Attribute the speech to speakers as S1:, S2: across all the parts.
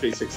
S1: 360।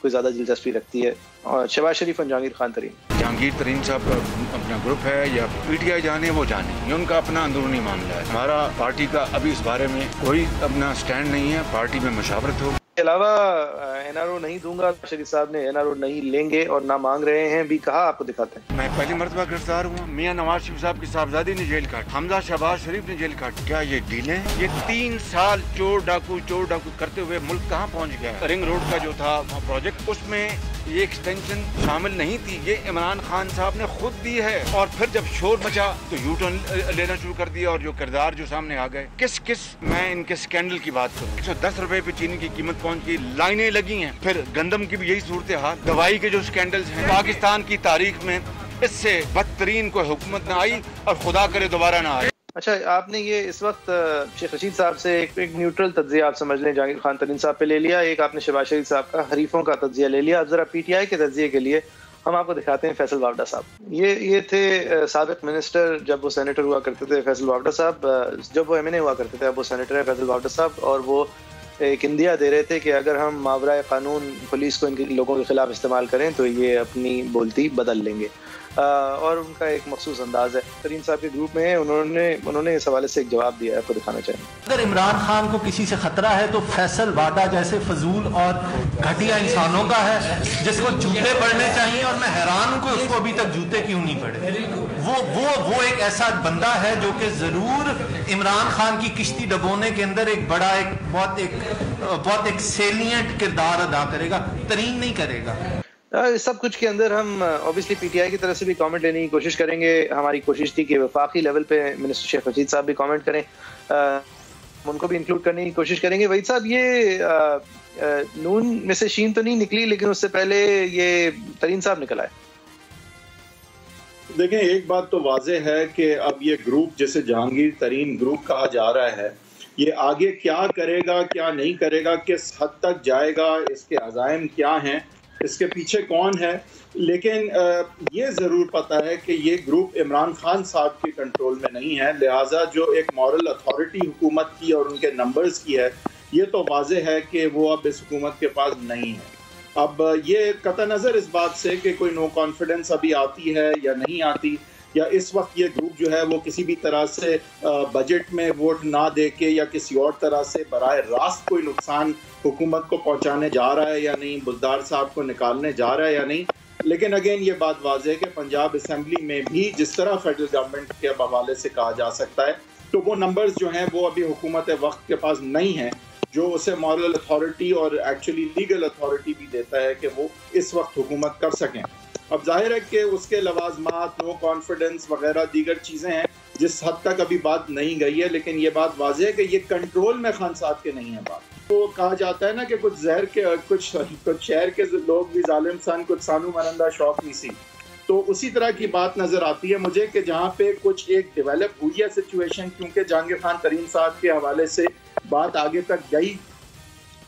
S2: کوئی زیادہ دلچسپی رکھتی ہے. اور شہباز شریف اور جہانگیر خان ترین.
S3: جہانگیر ترین صاحب کا اپنا گروپ ہے یا پی ٹی آئی جانے وہ جانے، یہ ان کا اپنا اندرونی معاملہ ہے. ہمارا پارٹی کا ابھی اس بارے میں کوئی اپنا سٹینڈ نہیں ہے، پارٹی میں مشاورت ہو.
S2: کے علاوہ این آر او نہیں دوں گا، شریف صاحب نے این آر او نہیں لیں گے اور نہ مانگ رہے ہیں بھی کہا. آپ کو دکھاتے ہیں.
S3: میں پہلی مرتبہ گرفتار ہوا، میاں نواز شریف صاحب کی صاحبزادی نے جیل کاٹ، حمزہ شہباز شریف نے جیل کاٹ. کیا یہ ڈیل ہے؟ یہ 3 سال چور ڈاکو کرتے ہوئے ملک کہاں پہنچ گیا؟ رنگ روڈ کا جو تھا پروجیکٹ، اس میں یہ ایکسٹینشن شامل نہیں تھی، یہ عمران خان صاحب نے خود دی ہے. اور پھر جب شور مچا تو یو ٹرن لینا شروع کر دیا اور جو کردار جو سامنے آ گئے. کس میں ان کے سکینڈل کی بات کروں. 110 روپے پہ چینی کی قیمت پہنچ گئی، لائنیں لگی ہیں. پھر گندم کی بھی یہی صورتحال، دوائی کے جو سکینڈلز ہیں پاکستان کی تاریخ میں اس سے بدترین کوئی حکومت نہ آئی اور خدا کرے دوبارہ نہ آئے.
S2: اچھا، آپ نے یہ اس وقت شیخ رشید صاحب سے ایک نیوٹرل تجزیہ آپ سمجھ لیں جہانگیر خان ترین صاحب پہ لے لیا، ایک آپ نے شہباز شریف صاحب کا حریفوں کا تجزیہ لے لیا. اب ذرا پی ٹی آئی کے تجزیے کے لیے ہم آپ کو دکھاتے ہیں فیصل واوڈا صاحب. یہ تھے سابق منسٹر جب وہ سینیٹر ہوا کرتے تھے، فیصل واوڈا صاحب. جب وہ ایم این اے ہوا کرتے تھے اب وہ سینیٹر ہے فیصل واوڈا صاحب. اور وہ ایک اندیا دے رہے تھے کہ اگر ہم ماورائے قانون پولیس کو ان کے لوگوں کے خلاف استعمال کریں تو یہ اپنی بولتی بدل لیں گے. اور ان کا ایک مخصوص انداز ہے. ترین صاحب کے گروپ میں انہوں نے اس حوالے سے ایک جواب دیا ہے، آپ کو دکھانا چاہیں گے.
S4: اگر عمران خان کو کسی سے خطرہ ہے تو فیصل واڈا جیسے فضول اور گھٹیا انسانوں کا ہے جس کو جوتے پڑنے چاہیے. اور میں حیران ہوں کہ اس کو ابھی تک جوتے کیوں نہیں پڑے. وہ ایک ایسا بندہ ہے جو کہ ضرور عمران خان کی کشتی ڈبونے کے اندر ایک بڑا بہت ایک سیلینٹ کردار ادا کرے گا. ترین نہیں کرے گا.
S2: سب کچھ کے اندر ہم اوبیسلی پی ٹی آئی کی طرف سے بھی کامنٹ لینے کی کوشش کریں گے. ہماری کوشش تھی کہ وفاقی لیول پہ منسٹر شیخ رشید صاحب بھی کامنٹ کریں، ان کو بھی انکلوڈ کرنے کی کوشش کریں گے. وحید صاحب، یہ نون میں سے شین تو نہیں نکلی لیکن اس سے پہلے یہ ترین صاحب نکلا ہے.
S1: دیکھیں، ایک بات تو واضح ہے کہ اب یہ گروپ جسے جہانگیر ترین گروپ کہا جا رہا ہے، یہ آگے کیا کرے گا کیا نہیں کرے گا، کس حد تک جائے گا، اس کے عزائم کیا ہیں، اس کے پیچھے کون ہے. لیکن یہ ضرور پتہ ہے کہ یہ گروپ عمران خان صاحب کے کنٹرول میں نہیں ہے، لہٰذا جو ایک مورل اتھارٹی حکومت کی اور ان کے نمبرز کی ہے، یہ تو واضح ہے کہ وہ اب اس حکومت کے پاس نہیں ہے. اب یہ قطع نظر اس بات سے کہ کوئی نو کانفیڈنس ابھی آتی ہے یا نہیں آتی، یا اس وقت یہ گروپ جو ہے وہ کسی بھی طرح سے بجٹ میں ووٹ نہ دے کے یا کسی اور طرح سے براہ راست کوئی نقصان حکومت کو پہنچانے جا رہا ہے یا نہیں، بزدار صاحب کو نکالنے جا رہا ہے یا نہیں. لیکن اگین یہ بات واضح ہے کہ پنجاب اسمبلی میں بھی جس طرح فیڈرل گورنمنٹ کے حوالے سے کہا جا سکتا ہے، تو وہ نمبرز جو ہیں وہ ابھی حکومت وقت کے پاس نہیں ہیں جو اسے مورل اتھارٹی اور ایکچولی لیگل اتھارٹی بھی دیتا ہے کہ وہ اس وقت حکومت کر سکیں. اب ظاہر ہے کہ اس کے لوازمات، نو کانفیڈنس وغیرہ دیگر چیزیں ہیں جس حد تک ابھی بات نہیں گئی ہے، لیکن یہ بات واضح ہے کہ یہ کنٹرول میں خان صاحب کے نہیں ہے. بات تو کہا جاتا ہے نا کہ کچھ زہر کے کچھ شہر کے لوگ بھی ظالم سن، کچھ سانو مرندہ شوق نہیں سی. تو اسی طرح کی بات نظر آتی ہے مجھے کہ جہاں پہ کچھ ایک ڈیولپ ہوئی ہے سچویشن، کیونکہ جہانگیر خان ترین صاحب کے حوالے سے بات آگے تک گئی،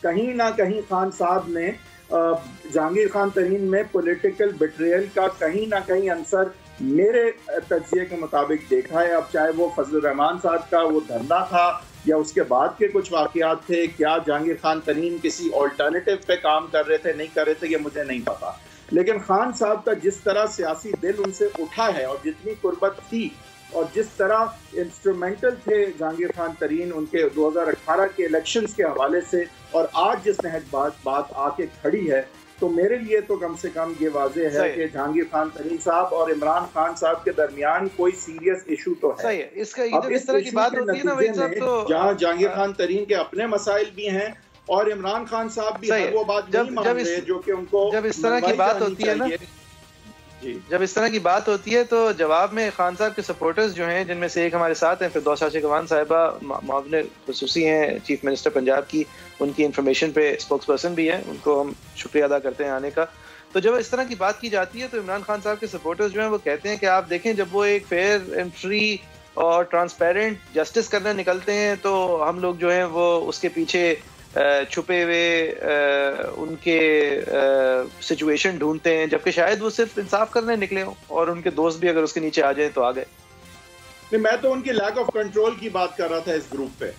S1: کہیں نہ کہیں خان صاحب نے جہانگیر خان ترین میں پولیٹیکل بٹریل کا کہیں نہ کہیں عنصر میرے تجزیے کے مطابق دیکھا ہے. اب چاہے وہ فضل الرحمان صاحب کا وہ دھرنا تھا یا اس کے بعد کے کچھ واقعات تھے، کیا جہانگیر خان ترین کسی آلٹرنیٹیو پہ کام کر رہے تھے نہیں کر رہے تھے، یہ مجھے نہیں پتا. لیکن خان صاحب کا جس طرح سیاسی دل ان سے اٹھا ہے اور جتنی قربت تھی اور جس طرح انسٹرومنٹل تھے جہانگیر خان ترین ان کے 2018 کے الیکشنز کے حوالے سے، اور آج جس نہج بات آ کے کھڑی ہے، تو میرے لیے تو کم سے کم یہ واضح ہے کہ جہانگیر خان ترین صاحب اور عمران خان صاحب کے درمیان کوئی سیریس ایشو تو ہے.
S2: صحیح ہے. اس طرح کی بات ہوتی ہے نا وحید صاحب، تو
S1: جہاں جہانگیر خان ترین کے اپنے مسائل بھی ہیں اور عمران خان صاحب بھی وہ بات نہیں مان رہے جو کہ ان کو
S2: جب اس طرح کی بات ہوتی ہے نا، جب اس طرح کی بات ہوتی ہے تو جواب میں خان صاحب کے سپورٹرز جو ہیں، جن میں سے ایک ہمارے ساتھ ہیں فردوس عاشق امان صاحبہ، معاون خصوصی ہیں چیف منسٹر پنجاب کی، ان کی انفارمیشن پہ اسپوکس پرسن بھی ہیں، ان کو ہم شکریہ ادا کرتے ہیں آنے کا. تو جب اس طرح کی بات کی جاتی ہے تو عمران خان صاحب کے سپورٹرز جو ہیں وہ کہتے ہیں کہ آپ دیکھیں جب وہ ایک فیئر اینڈ فری اور ٹرانسپیرنٹ جسٹس کرنے نکلتے ہیں تو ہم لوگ جو ہیں وہ اس کے پیچھے چھپے ہوئے ان کے سچویشن ڈھونڈتے ہیں، جبکہ شاید وہ صرف انصاف کرنے نکلے ہوں اور ان کے دوست بھی اگر اس کے نیچے آ جائیں تو آ گئے.
S1: نہیں میں تو ان کی لیک آف کنٹرول کی بات کر رہا تھا اس گروپ پہ.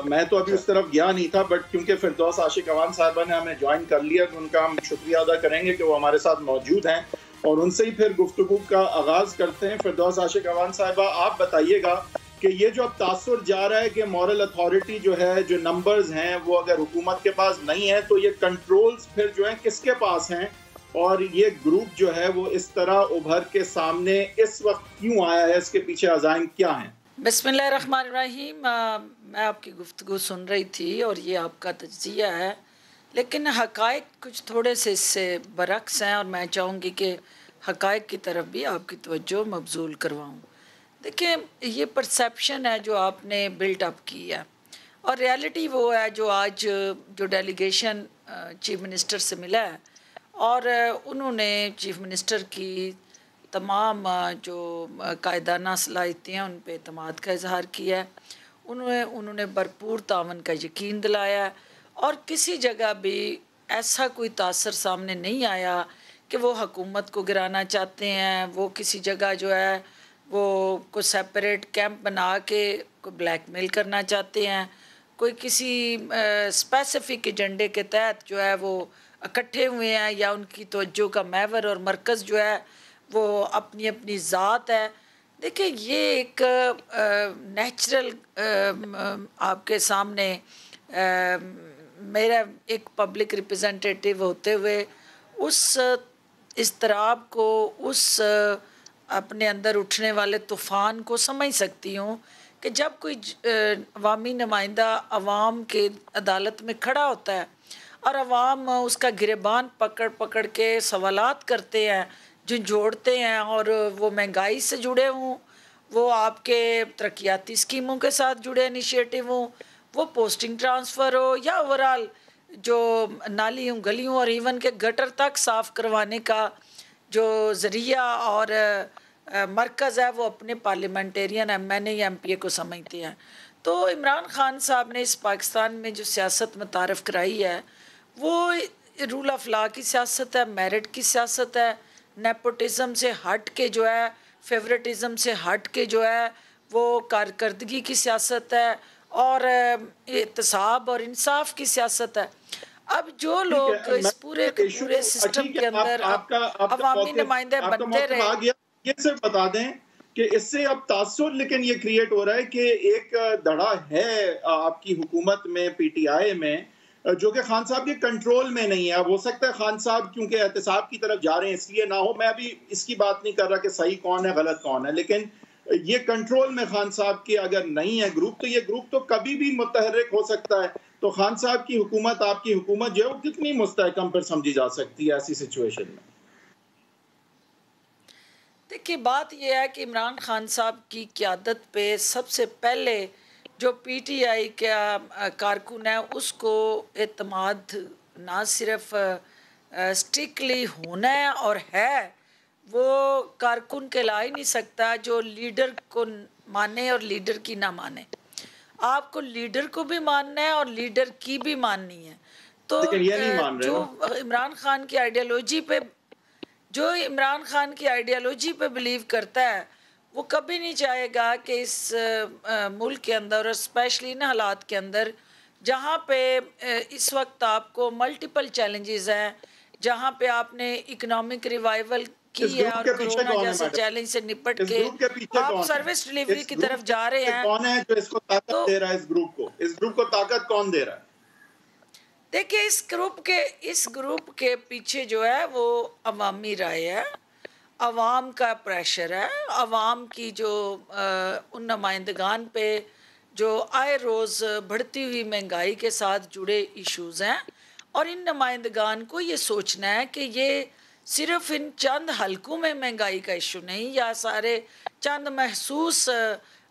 S1: میں تو ابھی اس طرف گیا نہیں تھا, بٹ کیونکہ فردوس عاشق اوان صاحبہ نے ہمیں جوائن کر لیا تو ان کا ہم شکریہ ادا کریں گے کہ وہ ہمارے ساتھ موجود ہیں, اور ان سے ہی پھر گفتگو کا آغاز کرتے ہیں. فردوس عاشق اوان صاحبہ, آپ بتائیے گا کہ یہ جو اب تاثر جا رہا ہے کہ مورل اتھارٹی جو ہے, جو نمبرز ہیں وہ اگر حکومت کے پاس نہیں ہے تو یہ کنٹرولز پھر جو ہیں کس کے پاس ہیں, اور یہ گروپ جو ہے وہ اس طرح ابھر کے سامنے اس وقت کیوں آیا ہے, اس کے پیچھے عزائم کیا ہیں؟
S5: بسم اللہ الرحمن الرحیم. میں آپ کی گفتگو سن رہی تھی اور یہ آپ کا تجزیہ ہے, لیکن حقائق کچھ تھوڑے سے اس سے برعکس ہیں, اور میں چاہوں گی کہ حقائق کی طرف بھی آپ کی توجہ مبذول کرواؤں. دیکھیں, یہ پرسیپشن ہے جو آپ نے بلٹ اپ کی ہے, اور ریالٹی وہ ہے جو آج جو ڈیلیگیشن چیف منسٹر سے ملا ہے, اور انہوں نے چیف منسٹر کی تمام جو قائدانہ صلاحیتیں ہیں ان پہ اعتماد کا اظہار کیا ہے. انہوں نے بھرپور تعاون کا یقین دلایا ہے, اور کسی جگہ بھی ایسا کوئی تاثر سامنے نہیں آیا کہ وہ حکومت کو گرانا چاہتے ہیں, وہ کسی جگہ جو ہے وہ کوئی سیپریٹ کیمپ بنا کے کوئی بلیک میل کرنا چاہتے ہیں, کوئی کسی اسپیسیفک ایجنڈے کے تحت جو ہے وہ اکٹھے ہوئے ہیں, یا ان کی توجہ کا محور اور مرکز جو ہے وہ اپنی اپنی ذات ہے. دیکھیں, یہ ایک نیچرل آپ کے سامنے میرا ایک پبلک ریپرزنٹیٹیو ہوتے ہوئے اس اضطراب کو, اس اپنے اندر اٹھنے والے طوفان کو سمجھ سکتی ہوں کہ جب کوئی عوامی نمائندہ عوام کے عدالت میں کھڑا ہوتا ہے اور عوام اس کا گریبان پکڑ پکڑ کے سوالات کرتے ہیں, جو جوڑتے ہیں, اور وہ مہنگائی سے جڑے ہوں, وہ آپ کے ترقیاتی اسکیموں کے ساتھ جڑے انیشیٹو ہوں, وہ پوسٹنگ ٹرانسفر ہو, یا اوورال جو نالیوں گلیوں اور ایون کے گٹر تک صاف کروانے کا جو ذریعہ اور مرکز ہے وہ اپنے پارلیمنٹیرین ایم این اے یا ایم پی اے کو سمجھتے ہیں. تو عمران خان صاحب نے اس پاکستان میں جو سیاست متعارف کرائی ہے وہ رول آف لا کی سیاست ہے, میرٹ کی سیاست ہے, نیپوٹزم سے ہٹ کے جو ہے, فیورٹزم سے ہٹ کے جو ہے وہ کارکردگی کی سیاست ہے, اور احتساب اور انصاف کی سیاست ہے. اب جو لوگ اس پورے سسٹم کے اندر عوامی نمائندے بنتے رہے,
S1: یہ صرف بتا دیں کہ اس سے اب تاثر لیکن یہ کریٹ ہو رہا ہے کہ ایک دھڑا ہے آپ کی حکومت میں, پی ٹی آئی میں, جو کہ خان صاحب کے کنٹرول میں نہیں ہے. اب ہو سکتا ہے خان صاحب کیونکہ احتساب کی طرف جا رہے ہیں اس لیے نہ ہو, میں ابھی اس کی بات نہیں کر رہا کہ صحیح کون ہے غلط کون ہے, لیکن یہ کنٹرول میں خان صاحب کی اگر نہیں ہے گروپ, تو یہ گروپ تو کبھی بھی متحرک ہو سکتا ہے. تو خان صاحب کی حکومت, آپ کی حکومت جو ہے وہ کتنی مستحکم پر سمجھی جا سکتی ہے ایسی سچویشن میں؟
S5: دیکھیے, بات یہ ہے کہ عمران خان صاحب کی قیادت پہ سب سے پہلے جو پی ٹی آئی کا کارکن ہے اس کو اعتماد نہ صرف اسٹرکٹلی ہونا ہے اور ہے, وہ کارکن کہلا ہی نہیں سکتا جو لیڈر کو مانے اور لیڈر کی نہ مانے. آپ کو لیڈر کو بھی ماننا ہے اور لیڈر کی بھی ماننی ہے. تو جو عمران خان کی آئیڈیالوجی پہ بلیو کرتا ہے وہ کبھی نہیں چاہے گا کہ اس ملک کے اندر, اور اسپیشلی ان حالات کے اندر جہاں پہ اس وقت آپ کو ملٹیپل چیلنجز ہیں, جہاں پہ آپ نے اکنامک ریوائیول کی ہے اور کرونا جیسے چیلنج سے نپٹ کے آپ سروس ڈیلیوری کی طرف جا رہے ہیں.
S1: کون ہے جو اس کو طاقت دے رہا ہے, اس گروپ کو طاقت کون دے رہا ہے؟
S5: دیکھیں, اس گروپ کے پیچھے جو ہے وہ عوامی رائے ہے, عوام کا پریشر ہے, عوام کی جو ان نمائندگان پہ جو آئے روز بڑھتی ہوئی مہنگائی کے ساتھ جڑے ایشوز ہیں, اور ان نمائندگان کو یہ سوچنا ہے کہ یہ صرف ان چند حلقوں میں مہنگائی کا ایشو نہیں, یا سارے چند محسوس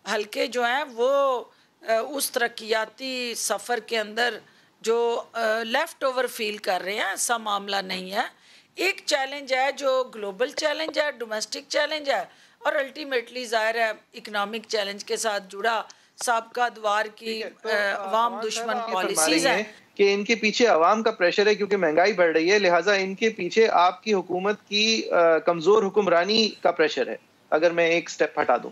S5: حلقے جو ہیں وہ اس ترقیاتی سفر کے اندر جو لیفٹ اوور فیل کر رہے ہیں, ایسا معاملہ نہیں ہے. ایک چیلنج ہے جو گلوبل چیلنج ہے, ڈومیسٹک چیلنج ہے, اور الٹیمیٹلی ظاہر ہے اکنامک چیلنج کے ساتھ جڑا سابقہ ادوار کی عوام دشمن پالیسیز ہیں
S2: کہ ان کے پیچھے عوام کا پریشر ہے کیونکہ مہنگائی بڑھ رہی ہے, لہٰذا ان کے پیچھے آپ کی حکومت کی کمزور حکمرانی کا پریشر ہے, اگر میں ایک سٹیپ ہٹا دوں.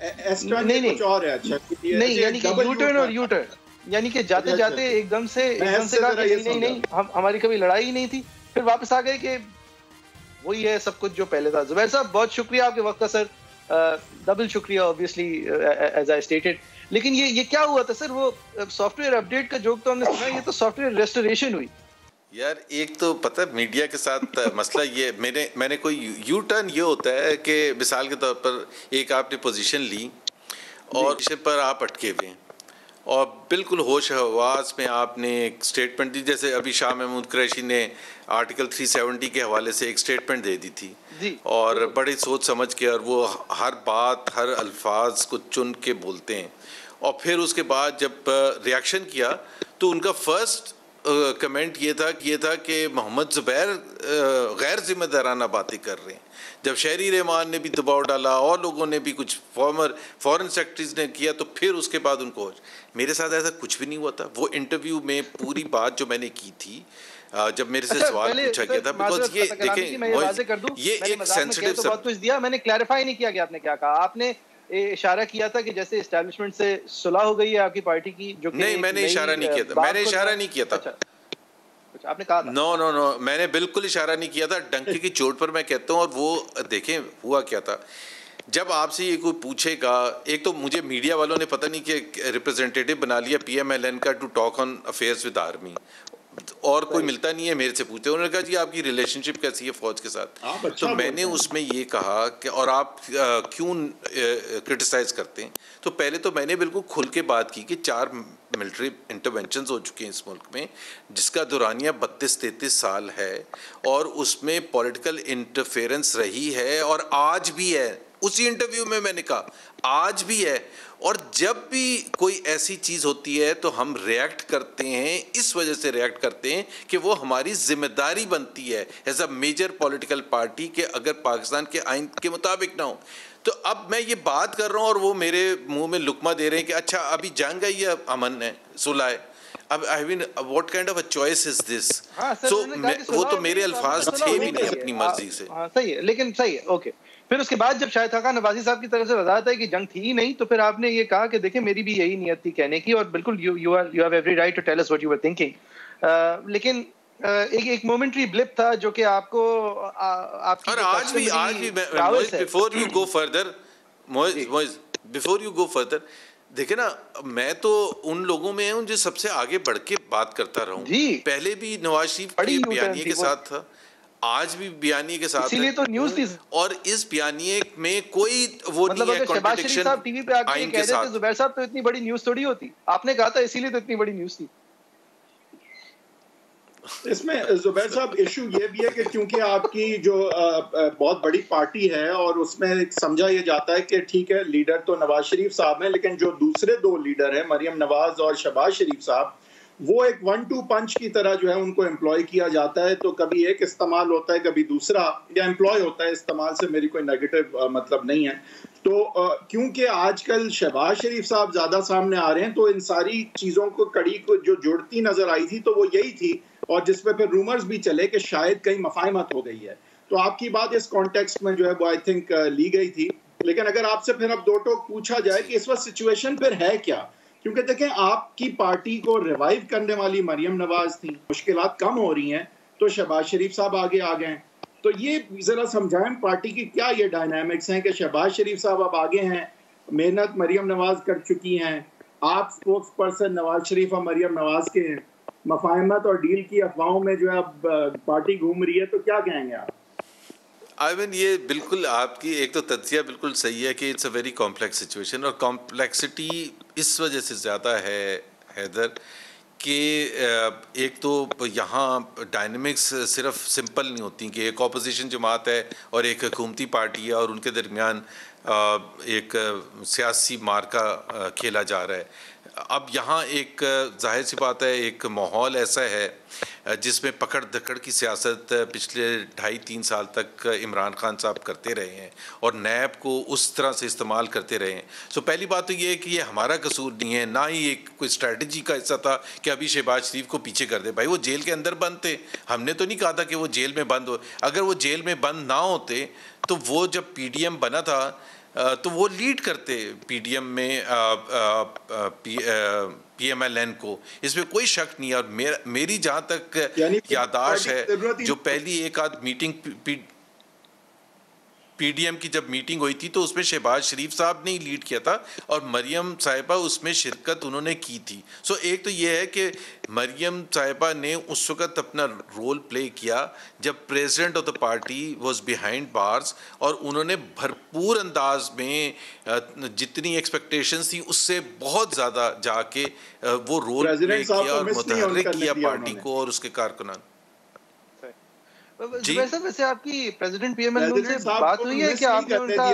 S2: نہیں کچھ اور ہے. اچھا نہیں یعنی کہ یو ٹرن اور یو ٹرن یعنی کہ جاتے جاتے ایک دم سے کہا کہ نہیں ہماری کبھی لڑائی ہی نہیں تھی, پھر واپس آ گئے کہ وہی ہے سب کچھ جو پہلے تھا. زبیر صاحب بہت شکریہ آپ کے وقت کا سر, ڈبل شکریہ obviously as I stated. لیکن یہ کیا ہوا تھا سر, وہ سافٹ ویئر اپڈیٹ کا جوک تو ہم نے سنا, یہ تو سافٹ ویئر ریسٹوریشن ہوئی.
S6: یار ایک تو پتہ میڈیا کے ساتھ مسئلہ یہ میں نے کوئی یو ٹرن یہ ہوتا ہے کہ مثال کے طور پر ایک آپ نے پوزیشن لی اور پوزیشن پر آپ اٹکے ہوئے ہیں اور بالکل ہوش حواس میں آپ نے ایک سٹیٹمنٹ دی, جیسے ابھی شاہ محمود قریشی نے آرٹیکل 370 کے حوالے سے ایک سٹیٹمنٹ دے دی تھی اور بڑی سوچ سمجھ کے, اور وہ ہر بات ہر الفاظ کو چن کے بولتے ہیں, اور پھر اس کے بعد جب ریاکشن کیا تو ان کا فرسٹ کمنٹ یہ تھا کہ محمد زبیر غیر ذمہ دارانہ باتیں کر رہے ہیں. جب شہری رحمان نے بھی دباؤ ڈالا اور لوگوں نے بھی کچھ فورن سیکرٹریز نے کیا تو پھر اس کے بعد ان کو, میرے ساتھ ایسا کچھ بھی نہیں ہوا تھا. وہ انٹرویو میں پوری بات جو میں نے کی تھی, جب میرے سے سوال پوچھا گیا تھا, بیکاز یہ دیکھیں یہ ایک سینسٹیو
S2: بہت کچھ دیا, میں نے کلیریفائی نہیں کیا کہ آپ نے کیا کہا. آپ نے اشارہ کیا تھا کہ جیسے اسٹیبلشمنٹ سے صلح ہو گئی ہے آپ کی پارٹی کی, جو کہ
S6: نہیں, میں نے اشارہ نہیں کیا تھا, میں نے اشارہ نہیں کیا تھا.
S2: آپ نے کہا
S6: نو میں نے بالکل اشارہ نہیں کیا تھا, ڈنکے کی چوٹ پر میں کہتا ہوں. اور وہ دیکھیں ہوا کیا تھا, جب آپ سے یہ کوئی پوچھے گا, ایک تو مجھے میڈیا والوں نے پتہ نہیں کہ ریپرزینٹیٹو بنا لیا PMLN کا to talk on affairs with army, اور کوئی ملتا نہیں ہے میرے سے پوچھتے. انہوں نے کہا جی آپ کی ریلیشن شپ کیسی ہے فوج کے ساتھ, تو میں نے اس میں یہ کہا کہ اور آپ کیوں کرٹیسائز کرتے ہیں. تو پہلے تو میں نے بالکل کھل کے بات کی کہ 4 ملٹری انٹرونشنز ہو چکے ہیں اس ملک میں, جس کا دورانیہ 32-33 سال ہے, اور اس میں پولیٹیکل انٹرفیئرنس رہی ہے اور آج بھی ہے. اسی انٹرویو میں نے کہا آج بھی ہے, اور جب بھی کوئی ایسی چیز ہوتی ہے تو ہم ریئیکٹ کرتے ہیں, اس وجہ سے ریئیکٹ کرتے ہیں کہ وہ ہماری ذمہ داری بنتی ہے as a major political party کہ اگر پاکستان کے آئین کے مطابق نہ ہو. تو اب میں یہ بات کر رہا ہوں اور وہ میرے منہ میں لقمہ دے رہے ہیں کہ اچھا ابھی جنگ ہے یا امن ہے, صلح ہے. اب I mean what kind of a choice is this? So وہ تو میرے الفاظ تھے بھی نہیں اپنی مرضی سے.
S2: صحیح ہے, لیکن صحیح ہے, اوکے. پھر اس کے بعد جب شاہد خاقان نوازی صاحب کی طرف سے وضاحت ہے کہ جنگ تھی ہی نہیں, تو پھر آپ نے یہ کہا کہ دیکھیں میری بھی یہی نیت تھی کہنے کی, اور بالکل you have every right to tell us what you were thinking. لیکن ایک مومنٹری بلپ تھا جو کہ آپ کو آپ کی,
S6: اور آج بھی before you go further دیکھیں نا, میں تو ان لوگوں میں ہوں جو سب سے آگے بڑھ کے بات کرتا رہا ہوں. پہلے بھی نواز شریف کے بیانیے کے ساتھ تھا, آج بھی بیانیے کے ساتھ ہے,
S2: تو نیوز تھی,
S6: اور اس بیانیے میں کوئی وہ نہیں ہے کنٹرڈکشن آئین کے ساتھ.
S2: زبیر صاحب تو اتنی بڑی نیوز تھوڑی ہوتی, آپ نے کہا تھا اسی لیے تو اتنی بڑی نیوز تھی.
S1: اس میں زبیر صاحب ایشو یہ بھی ہے کہ کیونکہ آپ کی جو بہت بڑی پارٹی ہے اور اس میں سمجھا یہ جاتا ہے کہ ٹھیک ہے لیڈر تو نواز شریف صاحب ہیں, لیکن جو دوسرے 2 لیڈر ہیں مریم نواز اور شہباز شریف صاحب, وہ ایک 1-2 پنچ کی طرح جو ہے ان کو امپلائی کیا جاتا ہے. تو کبھی ایک استعمال ہوتا ہے کبھی دوسرا, یا امپلائی ہوتا ہے, استعمال سے میری کوئی نیگیٹو مطلب نہیں ہے. تو کیونکہ آج کل شہباز شریف صاحب زیادہ سامنے آ رہے ہیں, تو ان ساری چیزوں کو کڑی کو جو جوڑتی نظر آئی تھی تو وہ یہی تھی, اور جس پہ پھر رومرز بھی چلے کہ شاید کہیں مفاہمت ہو گئی ہے. تو آپ کی بات اس کانٹیکسٹ میں جو ہے وہ آئی تھنک لی گئی تھی. لیکن اگر آپ سے پھر اب 2 ٹوک پوچھا جائے کہ اس وقت سچویشن پھر ہے کیا, کیونکہ دیکھیں آپ کی پارٹی کو ریوائیو کرنے والی مریم نواز تھی, مشکلات کم ہو رہی ہیں تو شہباز شریف صاحب آگے آ گئے ہیں. تو یہ ذرا سمجھائیں پارٹی کی کیا یہ ڈائنامکس ہیں کہ شہباز شریف صاحب اب آگے ہیں, محنت مریم نواز کر چکی ہیں, آپ سپوکس پرسن نواز شریف اور مریم نواز کے ہیں, مفاہمت اور ڈیل کی افواہوں میں جو ہے اب پارٹی گھوم رہی ہے, تو کیا کہیں گے آپ؟
S6: یہ بالکل آپ کی ایک تو تجزیہ بالکل صحیح ہے کہ it's a very complex situation, اور کمپلیکسٹی اس وجہ سے زیادہ ہے حیدر کہ ایک تو یہاں ڈائنامکس صرف سمپل نہیں ہوتی کہ ایک اپوزیشن جماعت ہے اور ایک حکومتی پارٹی ہے اور ان کے درمیان ایک سیاسی مارکا کھیلا جا رہا ہے. اب یہاں ایک ظاہر سی بات ہے, ایک ماحول ایسا ہے جس میں پکڑ دھکڑ کی سیاست پچھلے 2.5-3 سال تک عمران خان صاحب کرتے رہے ہیں اور نیب کو اس طرح سے استعمال کرتے رہے ہیں. سو پہلی بات تو یہ ہے کہ یہ ہمارا قصور نہیں ہے, نہ ہی ایک کوئی اسٹریٹجی کا حصہ تھا کہ ابھی شہباز شریف کو پیچھے کر دے. بھائی وہ جیل کے اندر بند تھے, ہم نے تو نہیں کہا تھا کہ وہ جیل میں بند ہو. اگر وہ جیل میں بند نہ ہوتے تو وہ جب PDM بنا تھا تو وہ لیڈ کرتے پی ڈی ایم میں پی ایم ایل این کو، اس میں کوئی شک نہیں ہے. اور میری جہاں تک یادداشت ہے، جو پہلی ایک آدھ میٹنگ پی ڈی ایم کی جب میٹنگ ہوئی تھی تو اس میں شہباز شریف صاحب نے ہی لیڈ کیا تھا اور مریم صاحبہ اس میں شرکت انہوں نے کی تھی. سو ایک تو یہ ہے کہ مریم صاحبہ نے اس وقت اپنا رول پلے کیا جب president of the party was behind bars, اور انہوں نے بھرپور انداز میں جتنی ایکسپیکٹیشنز تھی اس سے بہت زیادہ جا کے وہ رول پلے کیا اور متحرک کیا پارٹی کو اور اس کے کارکنان.
S2: زبیر صاحب ویسے آپ کی پریزیڈنٹ پی ایم ایل سے بات ہوئی ہے کہ آپ نے ان کا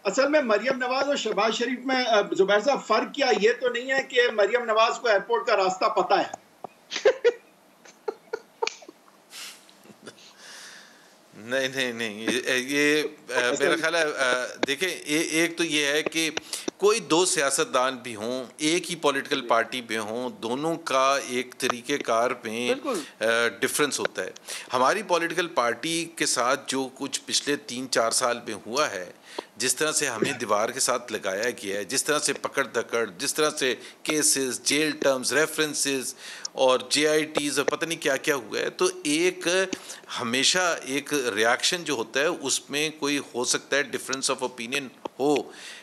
S1: اصل میں مریم نواز اور شہباز شریف میں زبیر صاحب فرق کیا یہ تو نہیں ہے کہ مریم نواز کو ایئرپورٹ کا راستہ پتہ ہے؟
S6: نہیں یہ میرا خیال ہے دیکھیں ایک تو یہ ہے کہ کوئی دو سیاستدان بھی ہوں، ایک ہی پولیٹیکل پارٹی بھی ہوں، دونوں کا ایک طریقہ کار میں ڈفرنس ہوتا ہے. ہماری پولیٹیکل پارٹی کے ساتھ جو کچھ پچھلے 3-4 سال میں ہوا ہے، جس طرح سے ہمیں دیوار کے ساتھ لگایا گیا ہے، جس طرح سے پکڑ دھکڑ، جس طرح سے کیسز، جیل ٹرمز، ریفرنسز اور جے آئی ٹیز اور پتہ نہیں کیا کیا ہوا ہے، تو ایک ہمیشہ ایک ریاکشن جو ہوتا ہے اس میں کوئی ہو سکتا ہے ڈفرینس آف اوپینین ہو.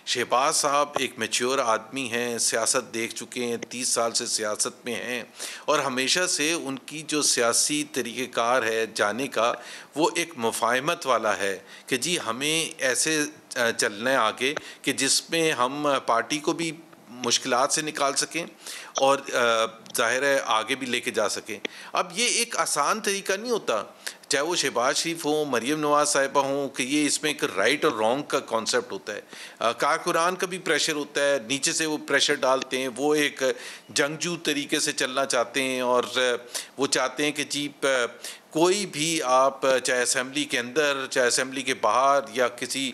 S6: شہباز صاحب ایک میچور آدمی ہیں، سیاست دیکھ چکے ہیں، 30 سال سے سیاست میں ہیں، اور ہمیشہ سے ان کی جو سیاسی طریقہ کار ہے جانے کا وہ ایک مفاہمت والا ہے کہ جی ہمیں ایسے چلنا ہے آگے کہ جس میں ہم پارٹی کو بھی مشکلات سے نکال سکیں اور ظاہر ہے آگے بھی لے کے جا سکیں. اب یہ ایک آسان طریقہ نہیں ہوتا، چاہے وہ شہباز شریف ہوں، مریم نواز صاحبہ ہوں، کہ یہ اس میں ایک رائٹ اور رانگ کا کانسیپٹ ہوتا ہے. کارکنان کا بھی پریشر ہوتا ہے، نیچے سے وہ پریشر ڈالتے ہیں، وہ ایک جنگجو طریقے سے چلنا چاہتے ہیں اور وہ چاہتے ہیں کہ جی کوئی بھی آپ چاہے اسمبلی کے اندر چاہے اسمبلی کے باہر یا کسی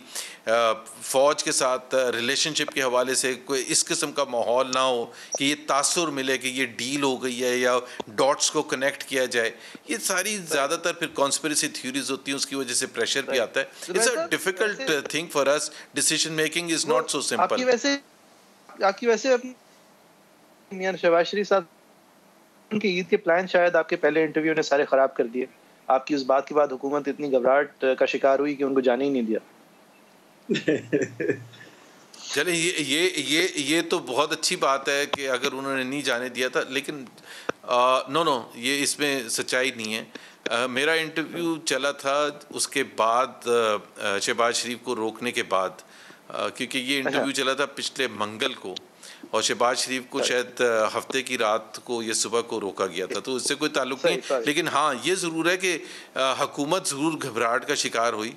S6: فوج کے ساتھ ریلیشن شپ کے حوالے سے کوئی اس قسم کا ماحول نہ ہو کہ یہ تاثر ملے کہ یہ ڈیل ہو گئی ہے یا ڈاٹس کو کنیکٹ کیا جائے. یہ ساری زیادہ تر پھر کانسپریسی تھیوریز ہوتی ہیں، اس کی وجہ سے پریشر بھی آتا ہے. It's a difficult thing for us. Decision making is not so simple.
S2: آپ کی ویسے میاں شہباز شریف صاحب ان کے عید کے پلان شاید آپ کے پہلے انٹرویو نے سارے خراب کر دیے. آپ کی اس بات کے بعد حکومت اتنی گھبراہٹ کا شکار ہوئی کہ ان کو جانے ہی نہیں دیا.
S6: چلیں یہ تو بہت اچھی بات ہے کہ اگر انہوں نے نہیں جانے دیا تھا، لیکن نو یہ اس میں سچائی نہیں ہے. میرا انٹرویو چلا تھا اس کے بعد شہباز شریف کو روکنے کے بعد، کیونکہ یہ انٹرویو چلا تھا پچھلے منگل کو اور شہباز شریف کو شاید ہفتے کی رات کو یا صبح کو روکا گیا تھا، تو اس سے کوئی تعلق نہیں. لیکن ہاں یہ ضرور ہے کہ حکومت ضرور گھبراہٹ کا شکار ہوئی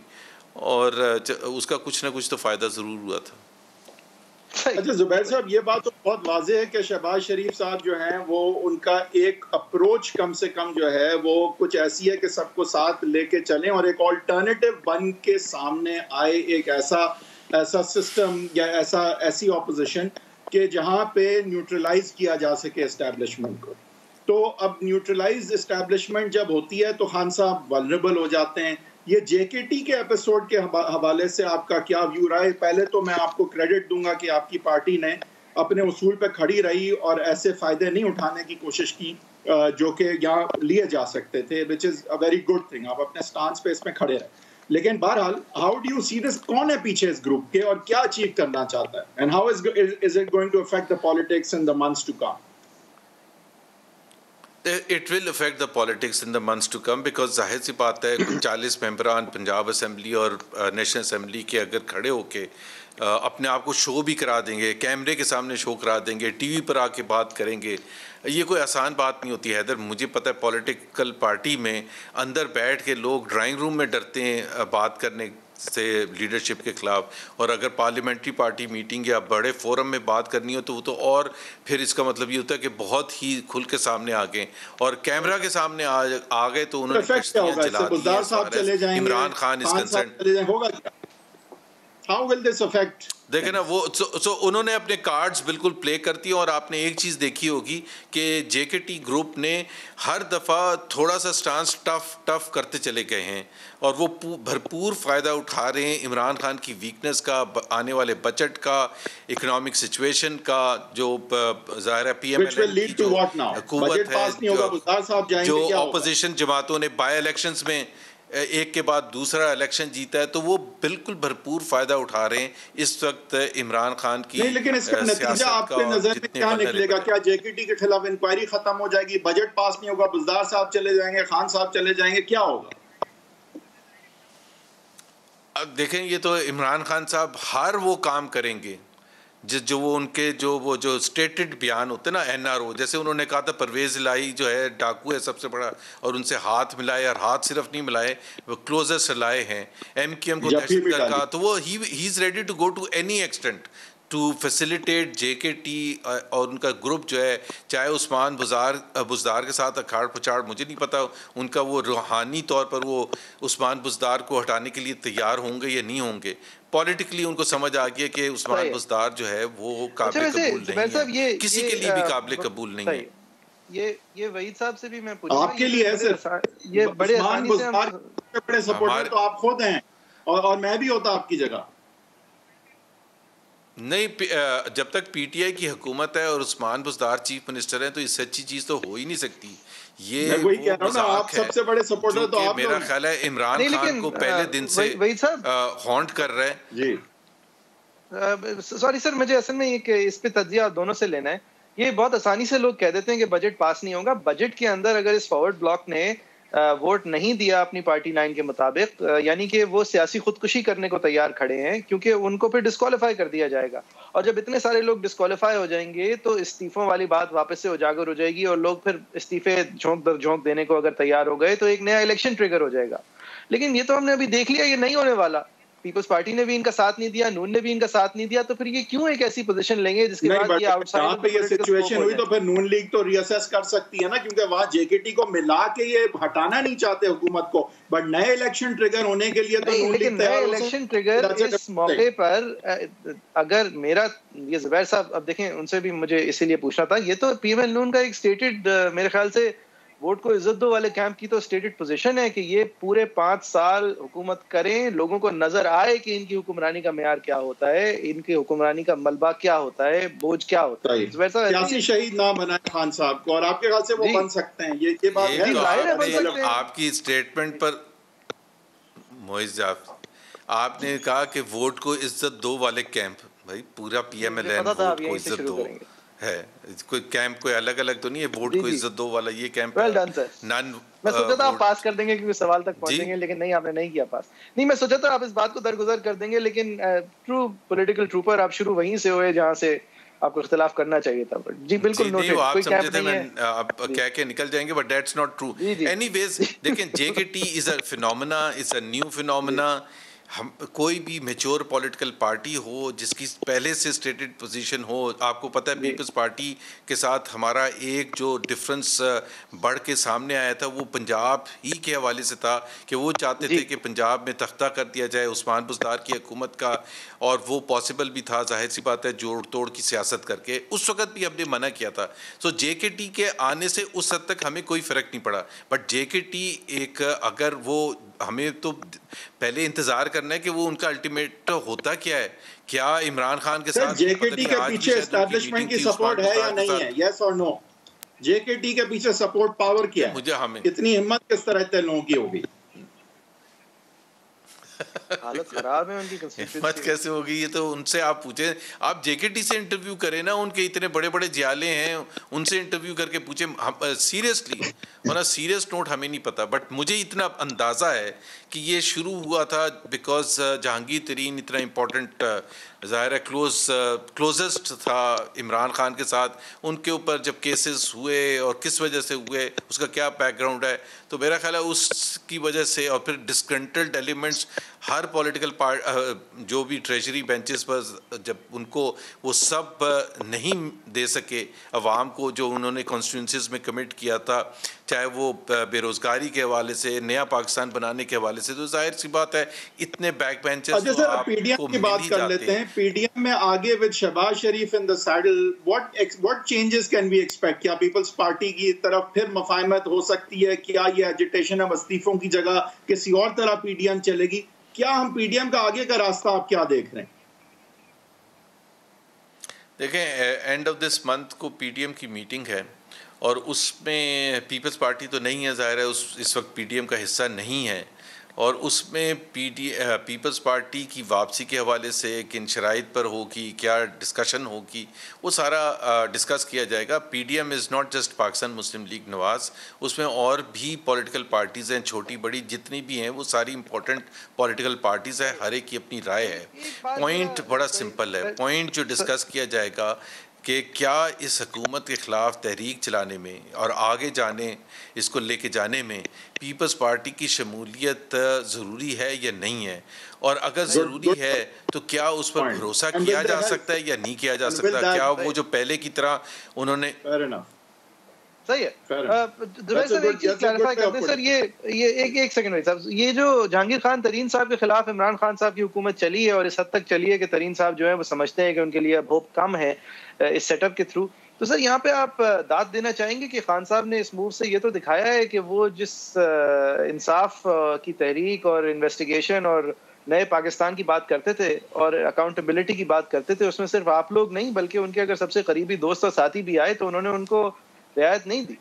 S6: اور اس کا کچھ نہ کچھ تو فائدہ ضرور ہوا تھا.
S1: اچھا زبیر صاحب، یہ بات تو بہت واضح ہے کہ شہباز شریف صاحب جو ہیں وہ ان کا ایک اپروچ کم سے کم جو ہے وہ کچھ ایسی ہے کہ سب کو ساتھ لے کے چلیں اور ایک آلٹرنیٹو بن کے سامنے آئے، ایک ایسا سسٹم یا ایسی اپوزیشن کہ جہاں پہ نیوٹرلائز کیا جا سکے اسٹیبلشمنٹ کو. تو اب نیوٹرلائز اسٹیبلشمنٹ جب ہوتی ہے تو خان صاحب ولنریبل ہو جاتے ہیں. یہ جے کے ٹی کے ایپیسوڈ کے حوالے سے آپ کا کیا ویو رہا ہے؟ پہلے تو میں آپ کو کریڈٹ دوں گا کہ آپ کی پارٹی نے اپنے اصول پہ کھڑی رہی اور ایسے فائدے نہیں اٹھانے کی کوشش کی جو کہ یہاں لیے جا سکتے تھے، which is a very good thing. آپ اپنے سٹانس پہ اس میں کھڑے رہے. لیکن بہرحال ہاؤ ڈو یو سی دس؟ کون ہے پیچھے اس گروپ کے اور کیا اچیو کرنا چاہتا ہے؟ And how is it going to affect the politics in the months to come?
S6: It will affect the politics in the months to come because ظاہر سی بات ہے 40 ممبران پنجاب اسمبلی اور نیشنل اسمبلی کے اگر کھڑے ہو کے اپنے آپ کو شو بھی کرا دیں گے، کیمرے کے سامنے شو کرا دیں گے، ٹی وی پر آ کے بات کریں گے، یہ کوئی آسان بات نہیں ہوتی. حیدر، مجھے پتہ ہے پولیٹیکل پارٹی میں اندر بیٹھ کے لوگ ڈرائنگ روم میں ڈرتے ہیں بات کرنے سے لیڈرشپ کے خلاف، اور اگر پارلیمنٹری پارٹی میٹنگ یا بڑے فورم میں بات کرنی ہو تو وہ تو اور پھر اس کا مطلب یہ ہوتا ہے کہ بہت ہی کھل کے سامنے آ گئے اور کیمرہ کے سامنے آ گئے تو انہوں نے کشتیاں جلا دی. Imran Khan is concerned.
S1: how will this affect?
S6: دیکھیں نا وہ سو انہوں نے اپنے کارڈز بالکل پلے کرتی ہیں. اور آپ نے ایک چیز دیکھی ہوگی کہ جے کے ٹی گروپ نے ہر دفعہ تھوڑا سا سٹانس ٹف کرتے چلے گئے ہیں اور وہ بھرپور فائدہ اٹھا رہے ہیں عمران خان کی ویکنس کا, آنے والے بجٹ کا, اکنامک سچویشن کا, جو ظاہر ہے پی ایم ایل کی جو حکومت ہے, جو اپوزیشن جماعتوں نے بائی الیکشنز میں ایک کے بعد دوسرا الیکشن جیتا ہے, تو وہ بالکل بھرپور فائدہ اٹھا رہے ہیں اس وقت عمران خان کی.
S1: لیکن اس کا نتیجہ آپ کے نظر میں کیا نکلے گا؟ کیا جے کے ٹی کے خلاف انکوائری ختم ہو جائے گی, بجٹ پاس نہیں ہوگا, بزدار صاحب چلے جائیں گے, خان صاحب چلے جائیں گے, کیا ہوگا؟
S6: اب دیکھیں یہ تو عمران خان صاحب ہر وہ کام کریں گے جو وہ ان کے جو اسٹیٹڈ بیان ہوتے ہیں نا, این آر او, جیسے انہوں نے کہا تھا پرویز الہی جو ہے ڈاکو ہے سب سے بڑا, اور ان سے ہاتھ ملائے, اور ہاتھ صرف نہیں ملائے, وہ کلوزر لائے ہیں, ایم کیو ایم کو دہشت گرد کہا, تو وہ he is ready to go to any extent to facilitate J K T اور ان کا گروپ جو ہے, چاہے عثمان بزدار کے ساتھ اکھاڑ پچھاڑ, مجھے نہیں پتا ان کا وہ روحانی طور پر وہ عثمان بزدار کو ہٹانے کے لیے تیار ہوں گے یا نہیں ہوں گے. پولیٹیکلی ان کو سمجھ آ گیا کہ عثمان بزدار جو ہے وہ قابل قبول نہیں ہے, کسی کے لیے بھی قابل قبول نہیں ہے.
S2: یہ وحید صاحب سے بھی میں پوچھوں,
S1: آپ کے لیے ایسے
S2: یہ بڑے آسانی سے
S1: بڑے سپورٹر تو آپ خود ہیں, اور میں بھی ہوتا آپ کی جگہ.
S6: نہیں, جب تک پی ٹی آئی کی حکومت ہے اور عثمان بزدار چیف منسٹر ہیں تو اس سے اچھی چیز تو ہو ہی نہیں سکتی. یہ
S1: آپ سب سے بڑے سپورٹر تو آپ,
S6: میرا خیال ہے عمران خان کو پہلے دن سے ہانٹ کر رہے ہیں.
S1: جی
S2: سوری سر, مجھے اصل میں یہ اس پہ تجزیہ دونوں سے لینا ہے. یہ بہت آسانی سے لوگ کہہ دیتے ہیں کہ بجٹ پاس نہیں ہوگا. بجٹ کے اندر اگر اس فارورڈ بلاک نے ووٹ نہیں دیا اپنی پارٹی لائن کے مطابق, یعنی کہ وہ سیاسی خودکشی کرنے کو تیار کھڑے ہیں, کیونکہ ان کو پھر ڈسکوالیفائی کر دیا جائے گا. اور جب اتنے سارے لوگ ڈسکوالیفائی ہو جائیں گے تو استعفوں والی بات واپس سے اجاگر ہو جائے گی, اور لوگ پھر استعفے جھونک در جھونک دینے کو اگر تیار ہو گئے تو ایک نیا الیکشن ٹریگر ہو جائے گا. لیکن یہ تو ہم نے ابھی دیکھ لیا یہ نہیں ہونے والا. پیپلز پارٹی نے بھی ان کا ساتھ نہیں دیا, نون نے بھی ان کا ساتھ نہیں دیا, تو پھر یہ کیوں ایک ایسی پوزیشن لیں گے جس کے بعد یہ آؤٹ سائڈ
S1: یہ سچویشن ہوئی تو پھر نون لیگ تو ری اسیس کر سکتی ہے نا, کیونکہ وہاں جے کے ٹی کو ملا کے یہ ہٹانا نہیں چاہتے حکومت کو, بٹ نئے الیکشن ٹریگر ہونے کے لیے تو نون لیگ
S2: نئے الیکشن ٹریگر اس موقع پر اگر میرا یہ زبیر صاحب, اب دیکھیں ان سے بھی مجھے اسی لیے پوچھنا تھا, یہ تو پی ایم ایل نون کا ایک اسٹیٹڈ, میرے خیال سے ووٹ کو عزت دو والے کیمپ کی تو اسٹیٹڈ پوزیشن ہے کہ یہ پورے 5 سال حکومت کریں, لوگوں کو نظر آئے کہ ان کی حکمرانی کا معیار کیا ہوتا ہے, ان کی حکمرانی کا ملبہ کیا ہوتا ہے, بوجھ کیا ہوتا ہے.
S1: سیاسی شہید نہ بنائے خان صاحب کو, اور آپ کے خیال سے وہ بن سکتے ہیں؟ یہ بات ہے.
S6: آپ کی اسٹیٹمنٹ پر معز جعفر آپ نے کہا کہ ووٹ کو عزت دو والے کیمپ, بھائی پورا P M L N vote کو عزت دو ہے, کوئی کیمپ کوئی الگ الگ تو نہیں ہے, ووٹ کو عزت دو والا یہ کیمپ ہے.
S2: میں سوچا تھا آپ پاس کر دیں گے کیونکہ سوال تک پہنچیں گے, لیکن نہیں, آپ نے نہیں کیا پاس. نہیں, میں سوچا تھا آپ اس بات کو درگزر کر دیں گے, لیکن ٹرو پولیٹیکل ٹروپر آپ شروع وہیں سے ہوئے جہاں سے آپ کو اختلاف کرنا چاہیے تھا. جی بالکل نوٹڈ, کوئی کیمپ نہیں ہے,
S6: آپ کہہ کے نکل جائیں گے, but that's not true. Anyways دیکھیں, J K T is a phenomena, is a new phenomena. ہم کوئی بھی میچور پولیٹیکل پارٹی ہو جس کی پہلے سے اسٹیٹڈ پوزیشن ہو, آپ کو پتہ ہے پیپلز پارٹی کے ساتھ ہمارا ایک جو ڈفرنس بڑھ کے سامنے آیا تھا وہ پنجاب ہی کے حوالے سے تھا کہ وہ چاہتے تھے کہ پنجاب میں تختہ کر دیا جائے عثمان بزدار کی حکومت کا, اور وہ پاسبل بھی تھا, ظاہر سی بات ہے, جوڑ توڑ کی سیاست کر کے. اس وقت بھی ہم نے منع کیا تھا. سو جے کے ٹی کے آنے سے اس حد تک ہمیں کوئی فرق نہیں پڑا, بٹ جے کے ٹی ایک, اگر وہ ہمیں تو پہلے انتظار کرنا ہے کہ وہ ان کا الٹیمیٹ ہوتا کیا ہے. کیا عمران خان کے ساتھ
S1: جے کے ٹی کے پیچھے اسٹیبلشمنٹ کی سپورٹ ہے یا نہیں ہے, یس اور نو؟ جے کے ٹی کے پیچھے سپورٹ پاور کیا ہے؟
S6: مجھے ہمیں
S1: اتنی ہمت کس طرح اتنے لوگوں کی ہوگی؟
S2: حالت خراب ہے ان کی,
S6: ہمت کیسے ہوگی یہ تو ان سے آپ پوچھیں. آپ جے کے ٹی سے انٹرویو کریں نا, ان کے اتنے بڑے بڑے جیالے ہیں, ان سے انٹرویو کر کے پوچھیں سیریسلی. ورنہ سیریس نوٹ ہمیں نہیں پتا, بٹ مجھے اتنا اندازہ ہے کہ یہ شروع ہوا تھا بیکاز جہانگیر ترین اتنا امپورٹنٹ, ظاہر ہے کلوزسٹ تھا عمران خان کے ساتھ, ان کے اوپر جب کیسز ہوئے اور کس وجہ سے ہوئے, اس کا کیا بیک گراؤنڈ ہے, تو میرا خیال ہے اس کی وجہ سے, اور پھر ڈسکنٹلڈ ایلیمنٹس ہر پولیٹیکل جو بھی ٹریجری بینچز پر جب ان کو وہ سب نہیں دے سکے عوام کو جو انہوں نے کانسٹیٹوئنسیز میں کمٹ کیا تھا، چاہے وہ بے روزگاری کے حوالے سے، نیا پاکستان بنانے کے حوالے سے، تو ظاہر سی بات ہے اتنے بیک بینچز
S1: اچھا سر پی ڈی ایم کی بات کر لیتے ہیں. پی ڈی ایم میں آگے with Shehbaz Sharif in the saddle what changes can we expect؟ کیا پیپلز پارٹی کی طرف پھر مفاہمت ہو سکتی ہے؟ کیا یہ ایجیٹیشن اب استعفوں کی جگہ کسی اور طرح پی ڈی ایم چلے گی؟ کیا ہم پی ڈی ایم کا آگے کا راستہ آپ کیا دیکھ رہے ہیں؟
S6: دیکھیں اینڈ آف دس منتھ کو پی ڈی ایم کی میٹنگ ہے اور اس میں پیپلز پارٹی تو نہیں ہے، ظاہر ہے اس وقت پی ڈی ایم کا حصہ نہیں ہے، اور اس میں پیپلز پارٹی کی واپسی کے حوالے سے کن شرائط پر ہوگی، کیا ڈسکشن ہوگی، وہ سارا ڈسکس کیا جائے گا. P D M is not just Pakistan Muslim League Nawaz, اس میں اور بھی پولیٹیکل پارٹیز ہیں، چھوٹی بڑی جتنی بھی ہیں، وہ ساری امپورٹنٹ پولیٹیکل پارٹیز ہیں، ہر ایک کی اپنی رائے ہے. پوائنٹ بڑا سمپل ہے، پوائنٹ جو ڈسکس کیا جائے گا کہ کیا اس حکومت کے خلاف تحریک چلانے میں اور آگے جانے اس کو لے کے جانے میں پیپلز پارٹی کی شمولیت ضروری ہے یا نہیں ہے، اور اگر ضروری ہے تو کیا اس پر بھروسہ کیا جا سکتا ہے یا نہیں کیا جا سکتا؟ کیا وہ جو پہلے کی طرح انہوں نے
S2: صحیح ہے. زبیر صاحب ایک چیز کلیریفائی کرتے ہیں سر، یہ ایک سیکنڈ بھائی صاحب، یہ جو جہانگیر خان ترین صاحب کے خلاف عمران خان صاحب کی حکومت چلی ہے اور اس حد تک چلی ہے کہ ترین صاحب جو ہے وہ سمجھتے ہیں کہ ان کے لیے اب ہوپ کم ہے اس سیٹ اپ کے تھرو، تو سر یہاں پہ آپ داد دینا چاہیں گے کہ خان صاحب نے اس موو سے یہ تو دکھایا ہے کہ وہ جس انصاف کی تحریک اور انویسٹیگیشن اور نئے پاکستان کی بات کرتے تھے اور اکاؤنٹیبلٹی کی بات کرتے تھے، اس میں صرف آپ لوگ نہیں بلکہ ان کے اگر سب سے قریبی دوست اور ساتھی بھی آئے تو انہوں نے ان کو رعایت نہیں دی.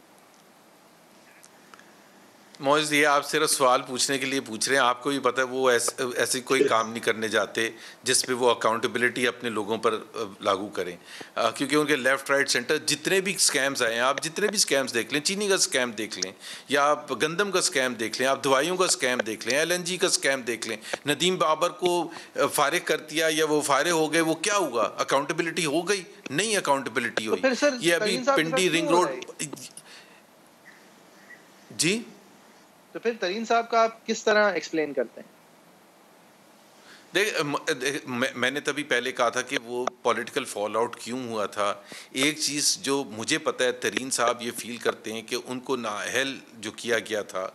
S6: معز یہ آپ صرف سوال پوچھنے کے لیے پوچھ رہے ہیں، آپ کو بھی پتہ ہے وہ ایسے کوئی کام نہیں کرنے جاتے جس پہ وہ اکاؤنٹیبلٹی اپنے لوگوں پر لاگو کریں، کیونکہ ان کے لیفٹ رائٹ سینٹر جتنے بھی سکیمز آئے ہیں، آپ جتنے بھی سکیمز دیکھ لیں، چینی کا سکیم دیکھ لیں یا آپ گندم کا سکیم دیکھ لیں، آپ دوائیوں کا سکیم دیکھ لیں، ایل این جی کا سکیم دیکھ لیں، ندیم بابر کو فارغ کر دیا یا وہ فارغ ہو گئے، وہ کیا ہوا؟ اکاؤنٹیبلٹی ہو گئی؟ نہیں اکاؤنٹیبلٹی ہوئی. یہ ابھی پنڈی رنگ روڈ جی،
S2: تو پھر ترین صاحب کا آپ کس طرح ایکسپلین کرتے ہیں؟
S6: دیکھ میں نے تبھی پہلے کہا تھا کہ وہ پولیٹیکل فال آؤٹ کیوں ہوا تھا. ایک چیز جو مجھے پتہ ہے، ترین صاحب یہ فیل کرتے ہیں کہ ان کو نااہل جو کیا گیا تھا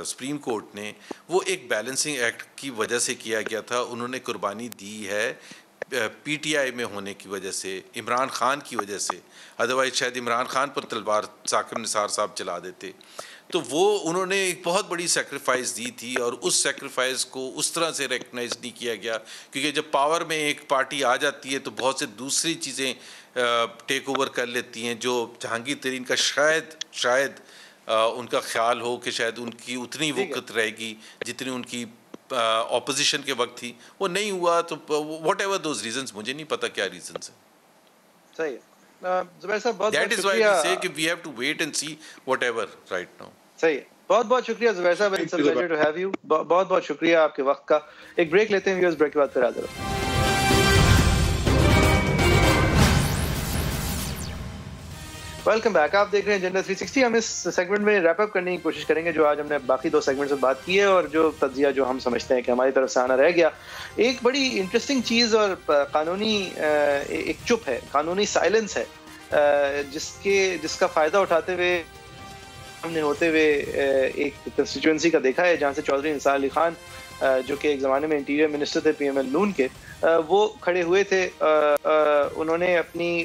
S6: سپریم کورٹ نے، وہ ایک بیلنسنگ ایکٹ کی وجہ سے کیا گیا تھا. انہوں نے قربانی دی ہے پی ٹی آئی میں ہونے کی وجہ سے، عمران خان کی وجہ سے، ادروائز شاید عمران خان پر تلوار ثاقب نثار صاحب چلا دیتے. تو وہ انہوں نے ایک بہت بڑی سیکریفائس دی تھی، اور اس سیکریفائس کو اس طرح سے ریکگنائز نہیں کیا گیا، کیونکہ جب پاور میں ایک پارٹی آ جاتی ہے تو بہت سے دوسری چیزیں ٹیک اوور کر لیتی ہیں، جو جہانگیر ترین کا شاید ان کا خیال ہو کہ شاید ان کی اتنی وقت رہے گی جتنی ان کی اپوزیشن کے وقت تھی. وہ نہیں ہوا، تو واٹ ایور دوز ریزنز، مجھے نہیں پتہ کیا ریزنز ہیں.
S2: صحیح ہے زبیر صاحب، بہت
S6: That is why we say کہ we have to wait and see whatever right now.
S2: صحیح ہے. بہت بہت شکریہ زبیر صاحب، it's a pleasure to have you. بہت بہت شکریہ آپ کے وقت کا. ایک بریک لیتے ہیں ویورز، بریک کے بعد پھر حاضر ہوں. ویلکم بیک، آپ دیکھ رہے ہیں ایجنڈا 360. ہم اس سیگمنٹ میں ریپ اپ کرنے کی کوشش کریں گے جو آج ہم نے باقی دو سیگمنٹ سے بات کی ہے، اور جو تجزیہ جو ہم سمجھتے ہیں کہ ہماری طرف سے آنا رہ گیا. ایک بڑی انٹرسٹنگ چیز اور قانونی ایک چپ ہے، قانونی سائلنس ہے، جس کا فائدہ اٹھاتے ہوئے ہم نے ہوتے ہوئے ایک کنسٹیچوئنسی کا دیکھا ہے جہاں سے چودھری نثار علی خان جو کہ ایک زمانے میں انٹیریئر منسٹر تھے پی ایم ایل نون کے، وہ کھڑے ہوئے تھے. انہوں نے اپنی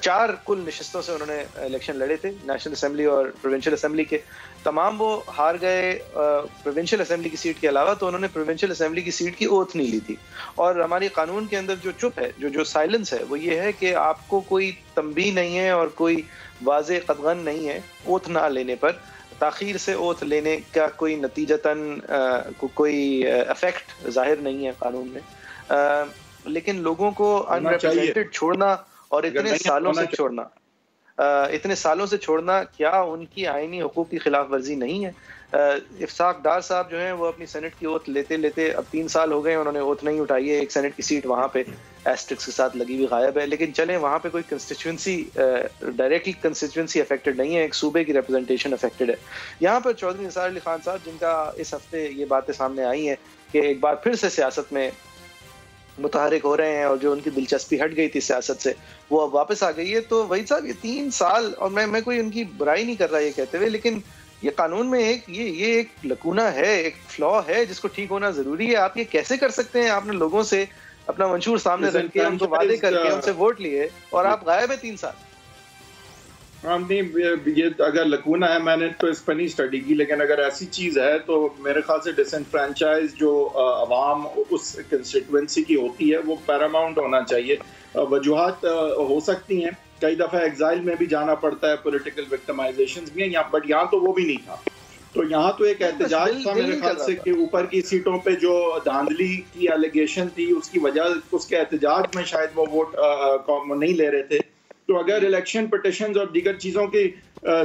S2: 4 کل نشستوں سے انہوں نے الیکشن لڑے تھے، نیشنل اسمبلی اور پروونشل اسمبلی کے. تمام وہ ہار گئے پروونشل اسمبلی کی سیٹ کے علاوہ، تو انہوں نے پروونشل اسمبلی کی سیٹ کی اوتھ نہیں لی تھی. اور ہماری قانون کے اندر جو چپ ہے، جو سائلنس ہے، وہ یہ ہے کہ آپ کو کوئی تنبیہ نہیں ہے اور کوئی واضح قدغن نہیں ہے اوتھ نہ لینے پر. تاخیر سے اوتھ لینے کا کوئی نتیجتاً کوئی افیکٹ ظاہر نہیں ہے قانون میں، لیکن لوگوں کو ان ریپرزینٹڈ چھوڑنا اور اتنے سالوں سے چھوڑنا، اتنے سالوں سے چھوڑنا کیا ان کی آئینی حقوق کی خلاف ورزی نہیں ہے؟ افساق ڈار صاحب جو ہیں وہ اپنی سینٹ کی اوتھ لیتے لیتے اب 3 سال ہو گئے، انہوں نے اوتھ نہیں اٹھائی ہے. ایک سینٹ کی سیٹ وہاں پہ ایسٹرکس کے ساتھ لگی ہوئی غائب ہے. لیکن چلیں وہاں پہ کوئی کنسٹیچوئنسی ڈائریکٹلی کنسٹیچوئنسی افیکٹڈ نہیں ہے، ایک صوبے کی ریپرزنٹیشن افیکٹڈ ہے. یہاں پر چودھری نثار علی خان صاحب جن کا اس ہفتے یہ باتیں سامنے آئی ہیں کہ ایک بار پھر سے سیاست میں متحرک ہو رہے ہیں اور جو ان کی دلچسپی ہٹ گئی تھی سیاست سے وہ اب واپس آ گئی ہے. تو وہی صاحب یہ 3 سال، اور میں کوئی ان کی برائی نہیں کر رہا یہ کہتے ہوئے، لیکن یہ قانون میں ایک یہ ایک لکونہ ہے، ایک فلا ہے جس کو ٹھیک ہونا ضروری ہے. آپ یہ کیسے کر سکتے ہیں؟ آپ نے لوگوں سے اپنا منشور سامنے رکھ کے ان کو وعدے کر کے ان سے ووٹ لیے اور آپ غائب ہیں 3 سال.
S1: یہ اگر لکونہ ہے، میں نے تو اس پر نہیں اسٹڈی کی، لیکن اگر ایسی چیز ہے تو میرے خیال سے ڈسنفرینچائز جو عوام اس کنسٹیٹوئنسی کی ہوتی ہے وہ پیراماؤنٹ ہونا چاہیے. وجوہات ہو سکتی ہیں، کئی دفعہ ایگزائل میں بھی جانا پڑتا ہے، پولیٹیکل وکٹمائزیشنز بھی ہیں، بٹ یہاں تو وہ بھی نہیں تھا. تو یہاں تو ایک احتجاج تھا میرے خیال سے کہ اوپر کی سیٹوں پہ جو دھاندلی کی الیگیشن تھی اس کی وجہ اس کے احتجاج میں شاید وہ ووٹ نہیں لے رہے تھے. تو اگر الیکشن پٹیشنز اور دیگر چیزوں کے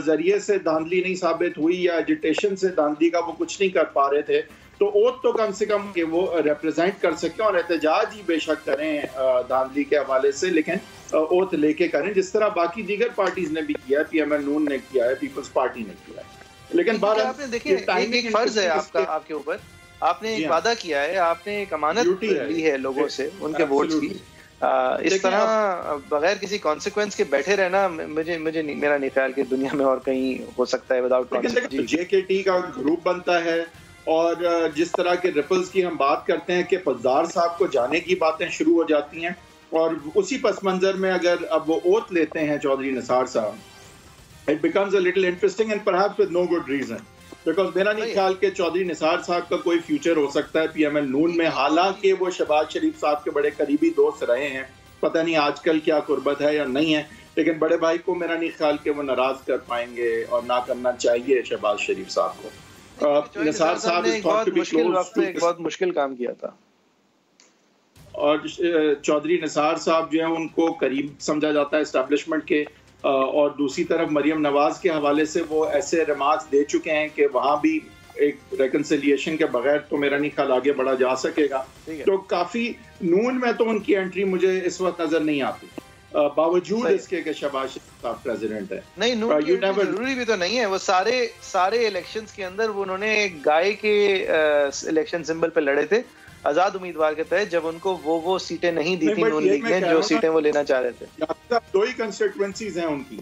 S1: ذریعے سے دھاندلی نہیں ثابت ہوئی یا ایجیٹیشن سے دھاندلی کا وہ کچھ نہیں کر پا رہے تھے تو اوتھ تو کم سے کم کہ وہ ریپرزینٹ کر سکیں، اور احتجاج ہی بے شک کریں دھاندلی کے حوالے سے، لیکن اوتھ لے کے کریں جس طرح باقی دیگر پارٹیز نے بھی کیا ہے، پی ایم ایل نون نے کیا ہے، پیپلز پارٹی نے کیا ہے. لیکن
S2: آپ نے دیکھیں ایک فرض ہے آپ کا، آپ کے اوپر آپ نے ایک وعدہ کیا ہے، آپ نے ایک امانت لی ہے لوگوں سے ان کے ووٹس کی. اس طرح بغیر کسی کانسیکوینس کے بیٹھے رہنا مجھے میرا نہیں خیال کہ دنیا میں اور کہیں ہو سکتا ہے وداؤٹ کانسیکوینس.
S1: جے کے ٹی کا گروپ بنتا ہے اور جس طرح کے ریپلز کی ہم بات کرتے ہیں کہ پزار صاحب کو جانے کی باتیں شروع ہو جاتی ہیں، اور اسی پس منظر میں اگر اب وہ اوتھ لیتے ہیں چودھری نثار صاحب، it becomes a little interesting and perhaps with no good reason. Because میرا نہیں خیال کہ چودھری نثار صاحب کا کوئی فیوچر ہو سکتا ہے پی ایم ایل نون میں، حالانکہ وہ شہباز شریف صاحب کے بڑے قریبی دوست رہے ہیں. پتہ نہیں آج کل کیا قربت ہے یا نہیں ہے، لیکن بڑے بھائی کو میرا نہیں خیال کہ وہ ناراض کر پائیں گے، اور نہ کرنا چاہیے شہباز شریف صاحب کو. نثار صاحب
S2: نے ایک بہت مشکل کام کیا تھا،
S1: اور چودھری نثار صاحب جو ہیں ان کو قریب سمجھا جاتا ہے اسٹیبلشمنٹ کے، اور دوسری طرف مریم نواز کے حوالے سے وہ ایسے ریمارکس دے چکے ہیں کہ وہاں بھی ایک ریکنسیلیشن کے بغیر تو میرا نہیں خیال آگے بڑھا جا سکے گا. تو کافی نون میں تو ان کی انٹری مجھے اس وقت نظر نہیں آتی، باوجود اس کے کہ شہباز شریف صاحب پریزیڈنٹ ہے.
S2: نہیں، نون کی ضروری بھی تو نہیں ہے. وہ سارے الیکشنز کے اندر انہوں نے گائے کے الیکشن سمبل پہ لڑے تھے آزاد امیدوار کے تحت، جب ان کو وہ سیٹیں نہیں دی تھی نون لیگ نے جو سیٹیں وہ لینا چاہ رہے تھے.
S1: 2 ہی کنسٹیٹوئنسیز ہیں ان کی،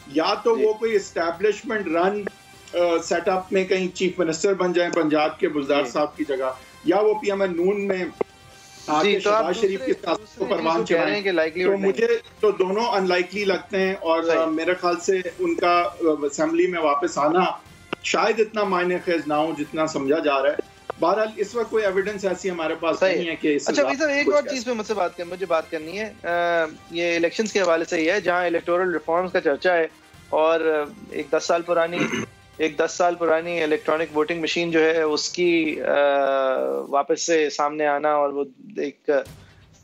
S1: یا تو وہ کوئی اسٹیبلشمنٹ رن سیٹ اپ میں کہیں چیف منسٹر بن جائیں پنجاب کے گلزار صاحب کی جگہ، یا وہ پی ایم ایل نون میں شہباز شریف کے ساتھ کو پروان چڑھائیں. تو مجھے تو دونوں ان لائکلی لگتے ہیں، اور میرے خیال سے ان کا اسمبلی میں واپس آنا شاید اتنا معنی خیز نہ ہو جتنا سمجھا جا رہا ہے. بہرحال اس وقت کوئی ایویڈنس ایسی ہمارے پاس نہیں ہے کہ
S2: اچھا بھائی صاحب ایک اور چیز پہ مجھے بات کرنی ہے. یہ الیکشنز کے حوالے سے یہ ہے جہاں الیکٹورل ریفارمز کا چرچا ہے، اور ایک 10 سال پرانی الیکٹرانک ووٹنگ مشین جو ہے اس کی واپس سے سامنے آنا، اور وہ ایک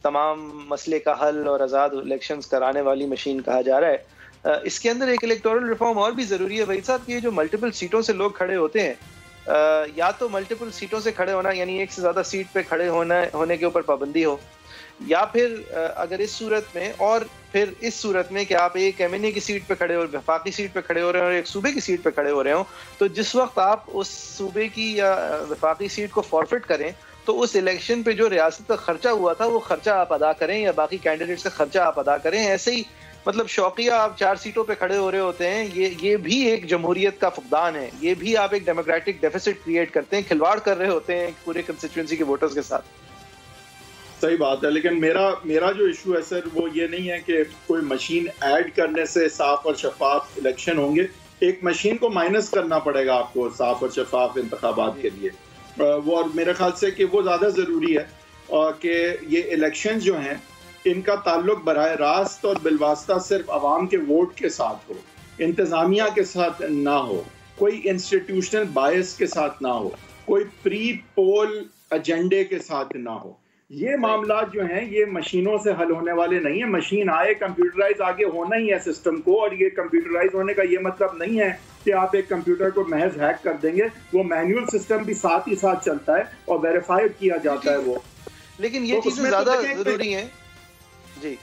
S2: تمام مسئلے کا حل اور آزاد الیکشنز کرانے والی مشین کہا جا رہا ہے. اس کے اندر ایک الیکٹورل ریفارم اور بھی ضروری ہے بھائی صاحب، کہ یہ جو ملٹیپل سیٹوں سے لوگ کھڑے ہوتے ہیں، یا تو ملٹیپل سیٹوں سے کھڑے ہونا یعنی ایک سے زیادہ سیٹ پہ کھڑے ہونے کے اوپر پابندی ہو، یا پھر اگر اس صورت میں کہ آپ ایک ایم این اے کی سیٹ پہ کھڑے ہو، وفاقی سیٹ پہ کھڑے ہو رہے ہوں اور ایک صوبے کی سیٹ پہ کھڑے ہو رہے ہوں، تو جس وقت آپ اس صوبے کی یا وفاقی سیٹ کو فارفٹ کریں تو اس الیکشن پہ جو ریاست کا خرچہ ہوا تھا وہ خرچہ آپ ادا کریں، یا باقی کینڈیڈیٹس کا خرچہ آپ ادا کریں. ایسے ہی مطلب شوقیہ آپ 4 سیٹوں پہ کھڑے ہو رہے ہوتے ہیں، یہ بھی ایک جمہوریت کا فقدان ہے، یہ بھی آپ ایک ڈیموکریٹک ڈیفیسٹ کریٹ کرتے ہیں، کھلواڑ کر رہے ہوتے ہیں پورے کنسٹیٹوئنسی کے ووٹرز کے ساتھ.
S1: صحیح بات ہے، لیکن میرا جو ایشو ہے سر وہ یہ نہیں ہے کہ کوئی مشین ایڈ کرنے سے صاف اور شفاف الیکشن ہوں گے. ایک مشین کو مائنس کرنا پڑے گا آپ کو صاف اور شفاف انتخابات کے لیے، وہ اور میرے خیال سے کہ وہ زیادہ ضروری ہے، اور کہ یہ الیکشن جو ہیں ان کا تعلق براہ راست اور بالواسطہ صرف عوام کے ووٹ کے ساتھ ہو، انتظامیہ کے ساتھ نہ ہو، کوئی انسٹیٹیوشنل بائس کے ساتھ نہ ہو، کوئی پری پول ایجنڈے کے ساتھ نہ ہو. یہ معاملات جو ہیں یہ مشینوں سے حل ہونے والے نہیں ہیں. مشین آئے کمپیوٹرائز آگے ہونا ہی ہے سسٹم کو, اور یہ کمپیوٹرائز ہونے کا یہ مطلب نہیں ہے کہ آپ ایک کمپیوٹر کو محض ہیک کر دیں گے. وہ مینول سسٹم بھی ساتھ ہی ساتھ چلتا ہے اور ویریفائی کیا جاتا ہے وہ.
S2: لیکن یہ چیزیں زیادہ ضروری ہیں.
S1: جی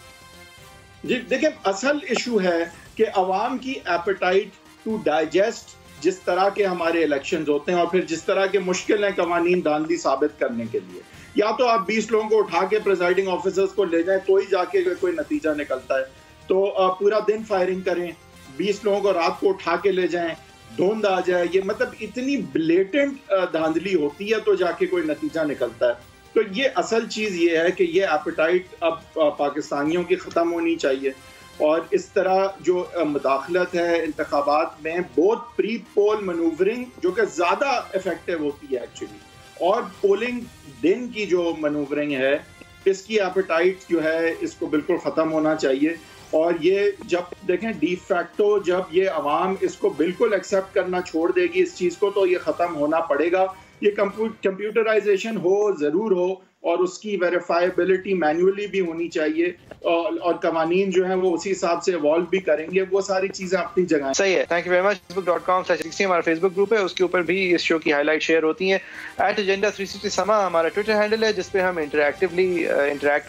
S1: دیکھیں, اصل ایشو ہے کہ عوام کی ایپیٹائٹ ٹو ڈائجسٹ جس طرح کے ہمارے الیکشنز ہوتے ہیں اور پھر جس طرح کے مشکل ہیں قوانین داندلی ثابت کرنے کے لیے, یا تو آپ 20 لوگوں کو اٹھا کے پریزائڈنگ آفیسرز کو لے جائیں تو ہی جا کے کوئی نتیجہ نکلتا ہے. تو پورا دن فائرنگ کریں, 20 لوگوں کو رات کو اٹھا کے لے جائیں, دھند آ جائے, یہ مطلب اتنی بلیٹنٹ دھاندلی ہوتی ہے تو جا کے کوئی نتیجہ نکلتا ہے. تو یہ اصل چیز یہ ہے کہ یہ ایپیٹائٹ اب پاکستانیوں کی ختم ہونی چاہیے, اور اس طرح جو مداخلت ہے انتخابات میں بہت پری پول منوورنگ جو کہ زیادہ افیکٹو ہوتی ہے ایکچولی, اور پولنگ دن کی جو منوورنگ ہے اس کی ایپیٹائٹ جو ہے اس کو بالکل ختم ہونا چاہیے. اور یہ جب دیکھیں ڈی فیکٹو جب یہ عوام اس کو بالکل ایکسیپٹ کرنا چھوڑ دے گی اس چیز کو, تو یہ ختم ہونا پڑے گا. یہ کمپیوٹرائزیشن ہو ضرور ہو, اور اس کی ویریفائبلٹی مینولی بھی ہونی چاہیے, اور قوانین جو ہیں وہ اسی حساب سے ایوالو بھی کریں گے. وہ ساری چیزیں اپنی جگہ ہیں.
S2: صحیح ہے. Thank you very much. facebook.com/360 ہمارا فیس بک گروپ ہے, اس کے اوپر بھی اس شو کی ہائی لائٹ شیئر ہوتی ہیں. @agenda360 سما ہمارا ٹویٹر ہینڈل ہے جس پہ ہم انٹریکٹ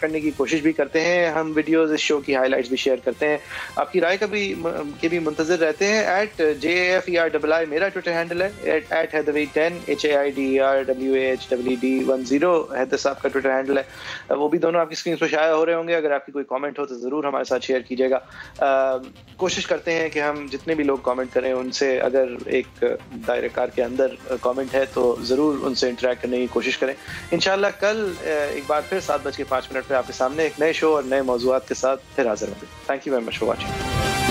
S2: کرنے کی کوشش بھی کرتے ہیں. ہم ویڈیوز اس شو کی ہائی لائٹس بھی شیئر کرتے ہیں. آپ کی رائے کے بھی منتظر رہتے ہیں. @JAFERII میرا ٹویٹر ہینڈل ہے. @Hedavid10 HAIDRWAHWD10 حیدر صاحب کا ٹویٹر ہینڈل ہے. وہ بھی دونوں آپ کی اسکرین پہ شائع ہو رہے ہوں گے. اگر آپ کی کوئی کامنٹ ہو تو ضرور ہمارے ساتھ شیئر کیجیے گا. کوشش کرتے ہیں کہ ہم جتنے بھی لوگ کامنٹ کریں ان سے اگر ایک دائرہ کار کے اندر کامنٹ ہے تو ضرور ان سے انٹریکٹ کرنے کی کوشش کریں. انشاءاللہ کل ایک بار پھر 7:05 پہ آپ کے سامنے ایک نئے شو اور نئے موضوعات کے ساتھ پھر حاضر ہوں گے. Thank you very much for watching.